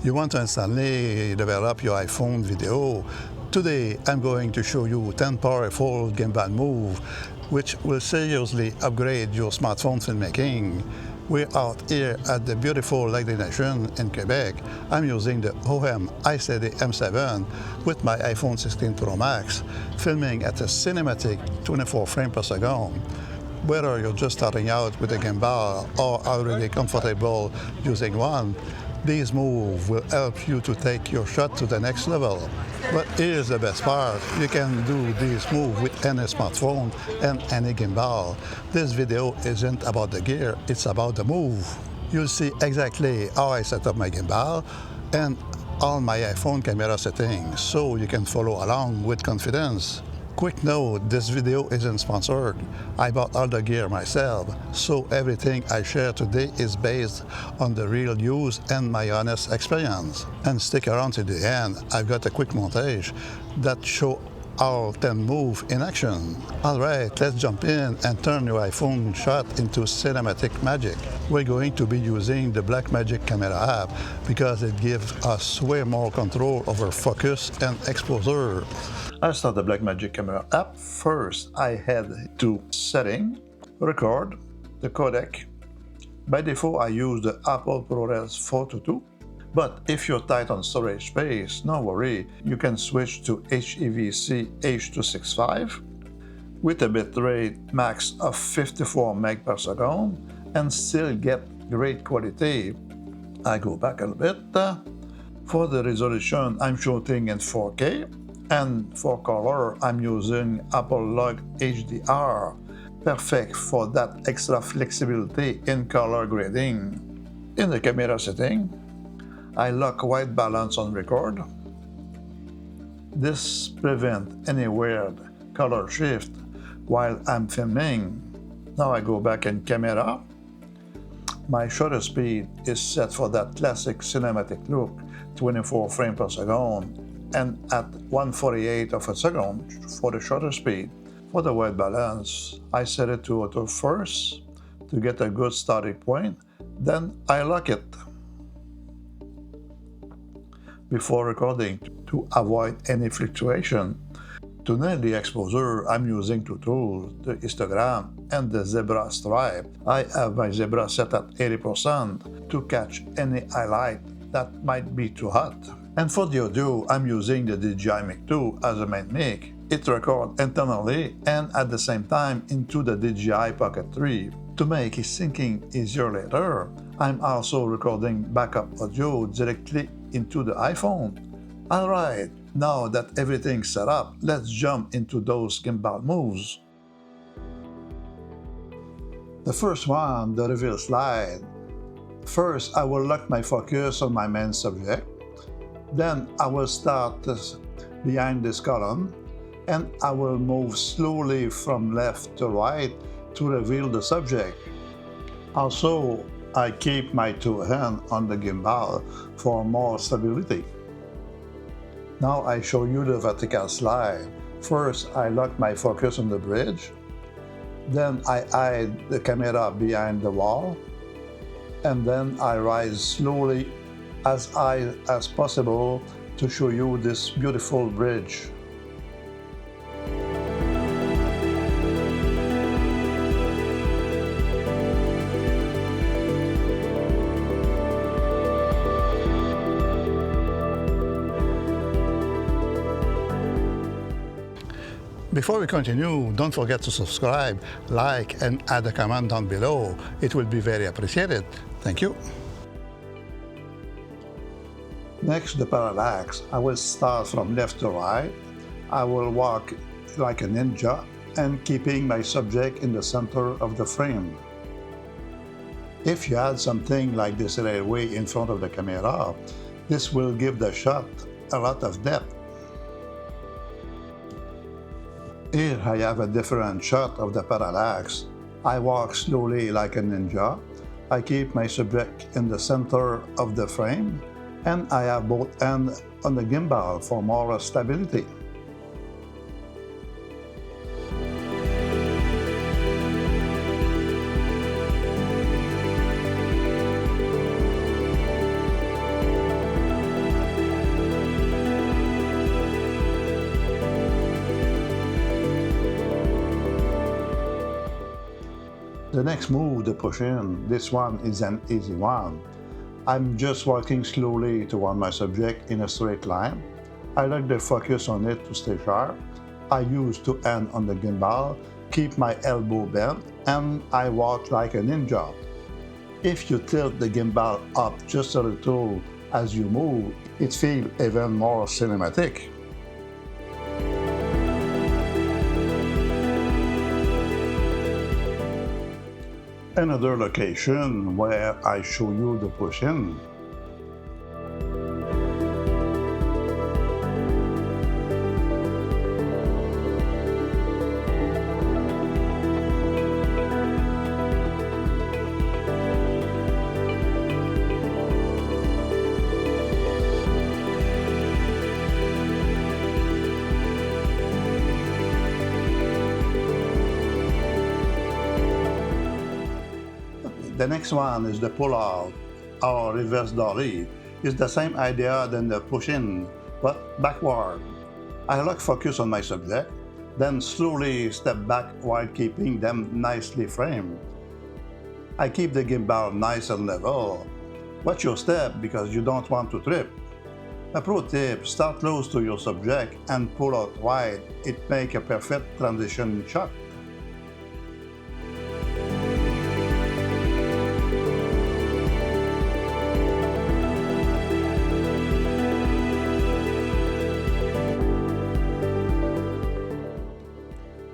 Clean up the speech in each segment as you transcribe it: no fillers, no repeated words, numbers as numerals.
You want to instantly develop your iPhone video? Today, I'm going to show you 10 powerful gimbal moves which will seriously upgrade your smartphone filmmaking. We're out here at the beautiful Lake Nation in Quebec. I'm using the Hohem iSteady M7 with my iPhone 16 Pro Max, filming at a cinematic 24 frames per second. Whether you're just starting out with a gimbal or already comfortable using one, these moves will help you to take your shot to the next level. But here's the best part, you can do these moves with any smartphone and any gimbal. This video isn't about the gear, it's about the move. You'll see exactly how I set up my gimbal and all my iPhone camera settings, so you can follow along with confidence. Quick note, this video isn't sponsored. I bought all the gear myself, so everything I share today is based on the real use and my honest experience. And stick around to the end, I've got a quick montage that shows all 10 moves in action. Alright, let's jump in and turn your iPhone shot into cinematic magic. We're going to be using the Blackmagic Camera app because it gives us way more control over focus and exposure. I'll start the Blackmagic Camera app. First, I head to Setting, Record, the codec. By default, I use the Apple ProRes 422. But if you're tight on storage space, no worry, you can switch to HEVC H265 with a bitrate max of 54 meg per second and still get great quality. I go back a little bit. For the resolution, I'm shooting in 4K, and for color, I'm using Apple Log HDR, perfect for that extra flexibility in color grading. In the camera setting, I lock white balance on record. This prevents any weird color shift while I'm filming. Now I go back in camera. My shutter speed is set for that classic cinematic look, 24 frames per second, and at 1/48 of a second for the shutter speed. For the white balance, I set it to auto first to get a good starting point, then I lock it before recording to avoid any fluctuation. To nail the exposure, I'm using two tools, the histogram and the zebra stripe. I have my zebra set at 80% to catch any highlight that might be too hot. And for the audio, I'm using the DJI Mic 2 as a main mic. It records internally and at the same time into the DJI Pocket 3. To make his syncing easier later, I'm also recording backup audio directly into the iPhone. Alright, now that everything's set up, let's jump into those gimbal moves. The first one, the reveal slide. First, I will lock my focus on my main subject. Then I will start behind this column and I will move slowly from left to right to reveal the subject. Also, I keep my two hands on the gimbal for more stability. Now I show you the vertical slide. First, I lock my focus on the bridge. Then I hide the camera behind the wall. And then I rise slowly as high as possible to show you this beautiful bridge. Before we continue, don't forget to subscribe, like, and add a comment down below. It will be very appreciated. Thank you. Next, the parallax. I will start from left to right. I will walk like a ninja and keeping my subject in the center of the frame. If you add something like this railway in front of the camera, this will give the shot a lot of depth. Here I have a different shot of the parallax. I walk slowly like a ninja. I keep my subject in the center of the frame, and I have both hands on the gimbal for more stability. The next move, the push-in, this one is an easy one. I'm just walking slowly toward my subject in a straight line. I like the focus on it to stay sharp. I use two hands on the gimbal, keep my elbow bent, and I walk like a ninja. If you tilt the gimbal up just a little as you move, it feels even more cinematic. Another location where I show you the push-in. The next one is the pull-out or reverse dolly. It's the same idea than the push-in, but backward. I lock focus on my subject, then slowly step back while keeping them nicely framed. I keep the gimbal nice and level. Watch your step because you don't want to trip. A pro tip, start close to your subject and pull out wide. It makes a perfect transition shot.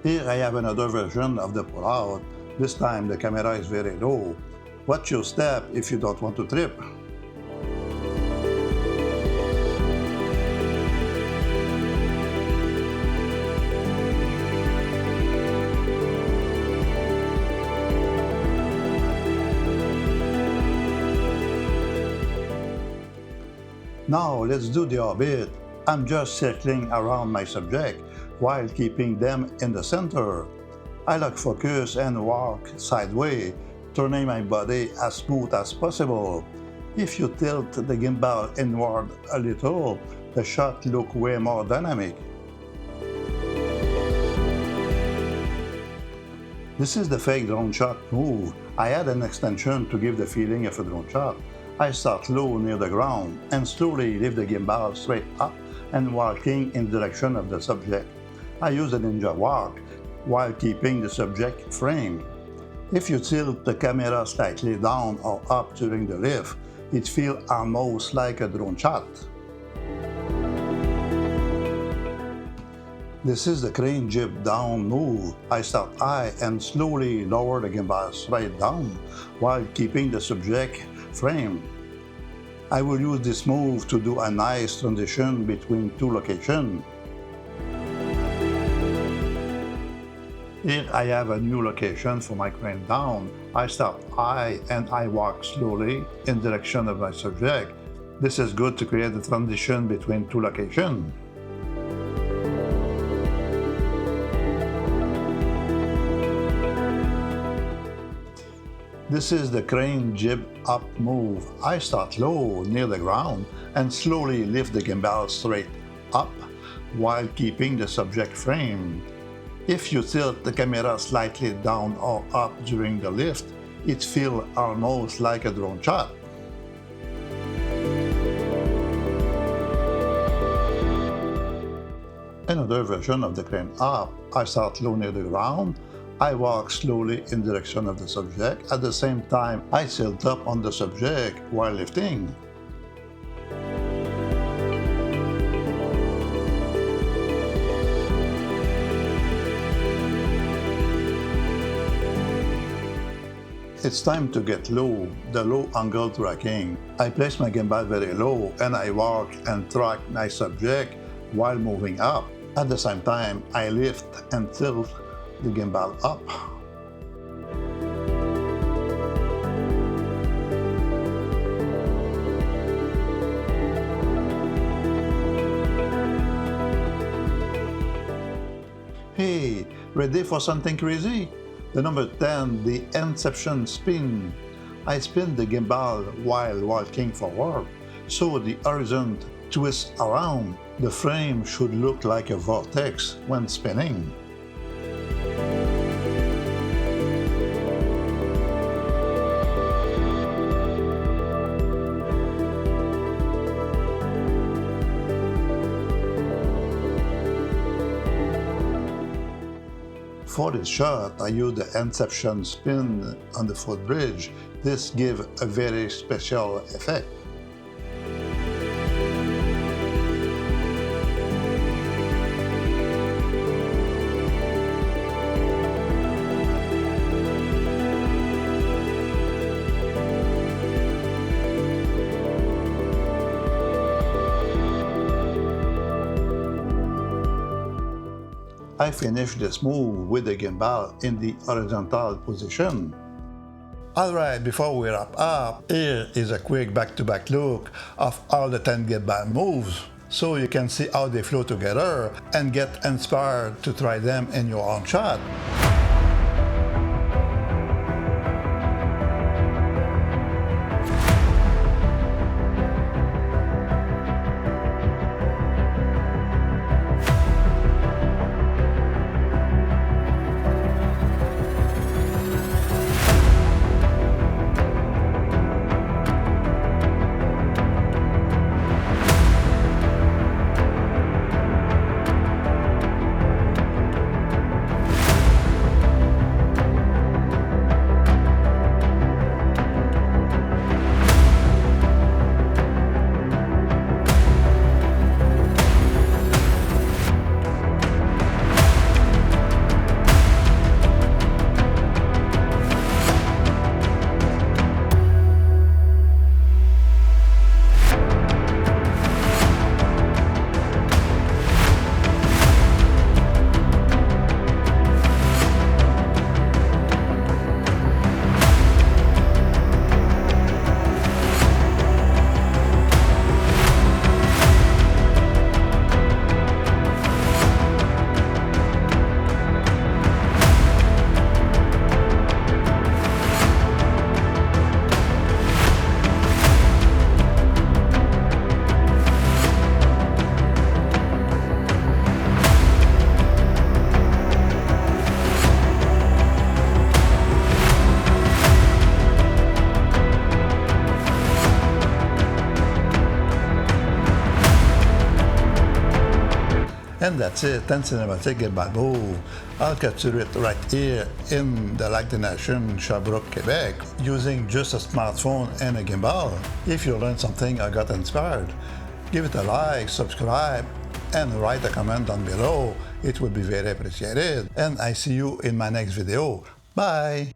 Here I have another version of the pull-out. This time the camera is very low. Watch your step if you don't want to trip. Now let's do the orbit. I'm just circling around my subject while keeping them in the center. I lock focus and walk sideways, turning my body as smooth as possible. If you tilt the gimbal inward a little, the shot looks way more dynamic. This is the fake drone shot move. I add an extension to give the feeling of a drone shot. I start low near the ground and slowly lift the gimbal straight up and walking in the direction of the subject. I use a ninja walk while keeping the subject framed. If you tilt the camera slightly down or up during the lift, it feels almost like a drone shot. This is the crane jib down move. I start high and slowly lower the gimbal straight down while keeping the subject framed. I will use this move to do a nice transition between two locations. Here I have a new location for my crane down. I start high and I walk slowly in the direction of my subject. This is good to create a transition between two locations. This is the crane jib up move. I start low near the ground and slowly lift the gimbal straight up while keeping the subject framed. If you tilt the camera slightly down or up during the lift, it feels almost like a drone shot. Another version of the crane up. I start low near the ground. I walk slowly in the direction of the subject. At the same time, I tilt up on the subject while lifting. It's time to get low, the low angle tracking. I place my gimbal very low and I walk and track my subject while moving up. At the same time, I lift and tilt the gimbal up. Hey, ready for something crazy? The number 10, the Inception spin. I spin the gimbal while walking forward, so the horizon twists around. The frame should look like a vortex when spinning. For this shot, I used the Inception spin on the footbridge. This gives a very special effect. I finished this move with the gimbal in the horizontal position. Alright, before we wrap up, here is a quick back-to-back look of all the 10 gimbal moves, so you can see how they flow together and get inspired to try them in your own shot. And that's it, 10 cinematic gimbal move. I'll capture it right here in the Lac des Nations, Sherbrooke, Quebec, using just a smartphone and a gimbal. If you learned something or got inspired, give it a like, subscribe, and write a comment down below. It would be very appreciated. And I see you in my next video. Bye!